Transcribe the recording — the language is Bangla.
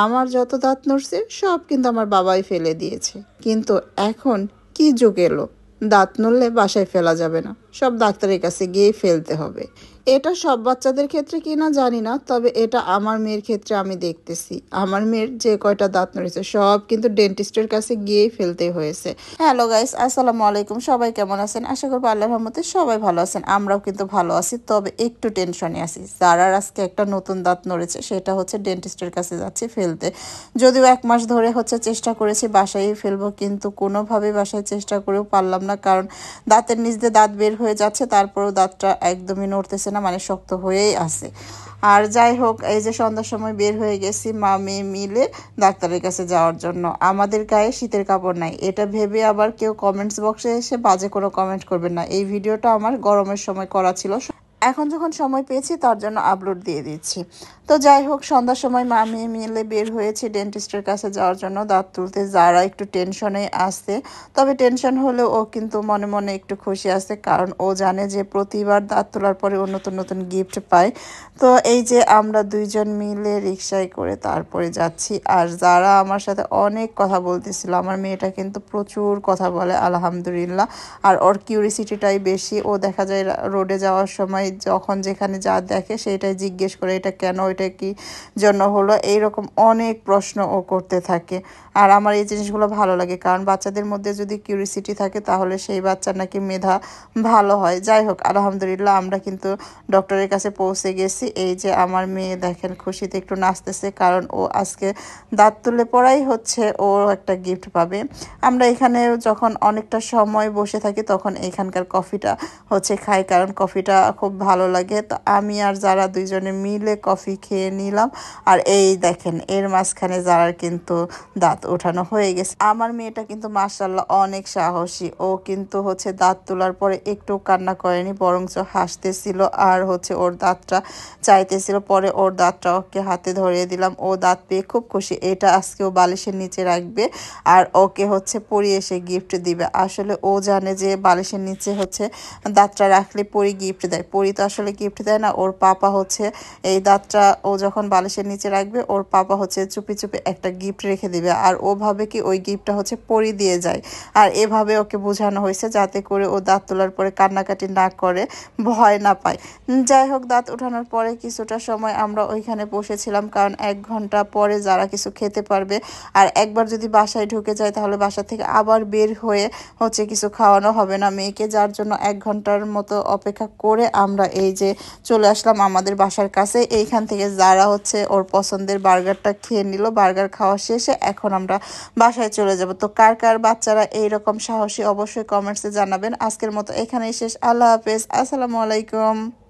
আমার যত দাঁত নড়ছে সব কিন্তু আমার বাবাই ফেলে দিয়েছে। কিন্তু এখন কি যুগ এলো, দাঁত নড়লে বাসায় ফেলা যাবে না, সব ডাক্তারের কাছে গিয়েই ফেলতে হবে। এটা সব বাচ্চাদের ক্ষেত্রে কিনা জানি না, তবে এটা আমার মেয়ের ক্ষেত্রে আমি দেখতেছি। আমার মেয়ের যে কয়টা দাঁত নড়েছে সব কিন্তু ডেন্টিস্টের কাছে গিয়েই ফেলতে হয়েছে। হ্যালো গাইস, আসসালামু আলাইকুম। সবাই কেমন আছেন? আশা করবো আল্লাহর রহমতে সবাই ভালো আছেন। আমরাও কিন্তু ভালো আছি, তবে একটু টেনশনে আছি। যারার আজকে একটা নতুন দাঁত নড়েছে, সেটা হচ্ছে ডেন্টিস্টের কাছে যাচ্ছি ফেলতে। যদিও 1 মাস ধরে হচ্ছে চেষ্টা করেছি বাসায় ফেলবো, কিন্তু কোনোভাবে বাসায় চেষ্টা করেও পারলাম না, কারণ দাঁতের নিচ দিয়ে দাঁত বের হয়ে যাচ্ছে, তারপরেও দাঁতটা একদমই নড়তেছে না, মানে শক্ত হয়েই আছে। আর যাই হোক, এই যে সন্ধ্যার সময় বের হয়ে গেছি মা মেয়ে মিলে ডাক্তারের কাছে যাওয়ার জন্য। আমাদের গায়ে শীতের কাপড় নাই, এটা ভেবে আবার কেউ কমেন্টস বক্সে এসে বাজে কোনো কমেন্ট করবেন না। এই ভিডিওটা আমার গরমের সময় করা ছিল, এখন যখন সময় পেয়েছি তার জন্য আপলোড দিয়ে দিচ্ছি। তো যাই হোক, সন্ধ্যার সময় মা মেয়ে মিলে বের হয়েছি ডেন্টিস্টের কাছে যাওয়ার জন্য দাঁত তুলতে। যারা একটু টেনশনে আসছে, তবে টেনশন হলেও ও কিন্তু মনে মনে একটু খুশি আছে, কারণ ও জানে যে প্রতিবার দাঁত তোলার পরে ও নতুন নতুন গিফট পায়। তো এই যে আমরা দুইজন মিলে রিক্সায় করে তারপরে যাচ্ছি। আর যারা আমার সাথে অনেক কথা বলতেছিল, আমার মেয়েটা কিন্তু প্রচুর কথা বলে আলহামদুলিল্লাহ। আর ওর কিউরিসিটিটাই বেশি। ও দেখা যায় রোডে যাওয়ার সময় যখন যেখানে যা দেখে সেইটাই জিজ্ঞেস করে, এটা কেন, এটা কি জন্য হলো, এইরকম অনেক প্রশ্ন ও করতে থাকে। আর আমার এই জিনিসগুলো ভালো লাগে, কারণ বাচ্চাদের মধ্যে যদি কিউরিসিটি থাকে তাহলে সেই বাচ্চার নাকি মেধা ভালো হয়। যাই হোক, আলহামদুলিল্লাহ আমরা কিন্তু ডক্টরের কাছে পৌঁছে গেছি। এই যে আমার মেয়ে দেখেন খুশিতে একটু নাচতেছে, কারণ ও আজকে দাঁত তুলে পড়াই হচ্ছে ও একটা গিফট পাবে। আমরা এখানে যখন অনেকটা সময় বসে থাকি তখন এখানকার কফিটা হচ্ছে খাই, কারণ কফিটা খুব ভালো লাগে। তো আমি আর যারা দুইজনে মিলে কফি খেয়ে নিলাম। আর এই দেখেন এর মাঝখানে যারার কিন্তু দাঁত ওঠানো হয়ে গেছে। আমার মেয়েটা কিন্তু মাশাআল্লাহ অনেক সাহসী। ও কিন্তু হচ্ছে দাঁত তোলার পরে একটু কান্না করেনি, বরঞ্চ হাসতেছিল আর হচ্ছে ওর দাঁতটা চাইতেছিল। পরে ওর দাঁতটা ওকে হাতে ধরিয়ে দিলাম, ও দাঁত পেয়ে খুব খুশি। এটা আজকে ও বালিশের নিচে রাখবে আর ওকে হচ্ছে পরি এসে গিফট দিবে। আসলে ও জানে যে বালিশের নিচে হচ্ছে দাঁতটা রাখলে পরি গিফট দেয়। পরি তো আসলে গিফট দেয় না, ওর পাপা হচ্ছে এই দাঁতটা ও যখন বালিশের নিচে রাখবে ওর পাপা হচ্ছে চুপি চুপি একটা গিফট রেখে দিবে। আর ও ভাবে কি ওই গিফটটা হচ্ছে পরি দিয়ে যায়। আর এভাবে ওকে বোঝানো হয়েছে যাতে করে ও দাঁত তোলার পরে কান্নাকাটি না করে, ভয় না পায়। যাই হোক, দাঁত ওঠানোর পরে কিছুটা সময় আমরা ওইখানে বসেছিলাম, কারণ 1 ঘন্টা পরে যারা কিছু খেতে পারবে। আর একবার যদি বাসায় ঢুকে যায় তাহলে বাসা থেকে আবার বের হয়ে হচ্ছে কিছু খাওয়ানো হবে না মেয়েকে, যার জন্য 1 ঘন্টার মতো অপেক্ষা করে আমরা এই যে চলে আসলাম আমাদের বাসার কাছে। এইখান থেকে যারা হচ্ছে ওর পছন্দের বার্গারটা খেয়ে নিল। বার্গার খাওয়া শেষে এখন আমরা বাসায় চলে যাব। তো কার কার বাচ্চারা এইরকম সাহসী অবশ্যই কমেন্টসে জানাবেন। আজকের মতো এখানেই শেষ। আল্লাহ হাফেজ, আসসালামু আলাইকুম।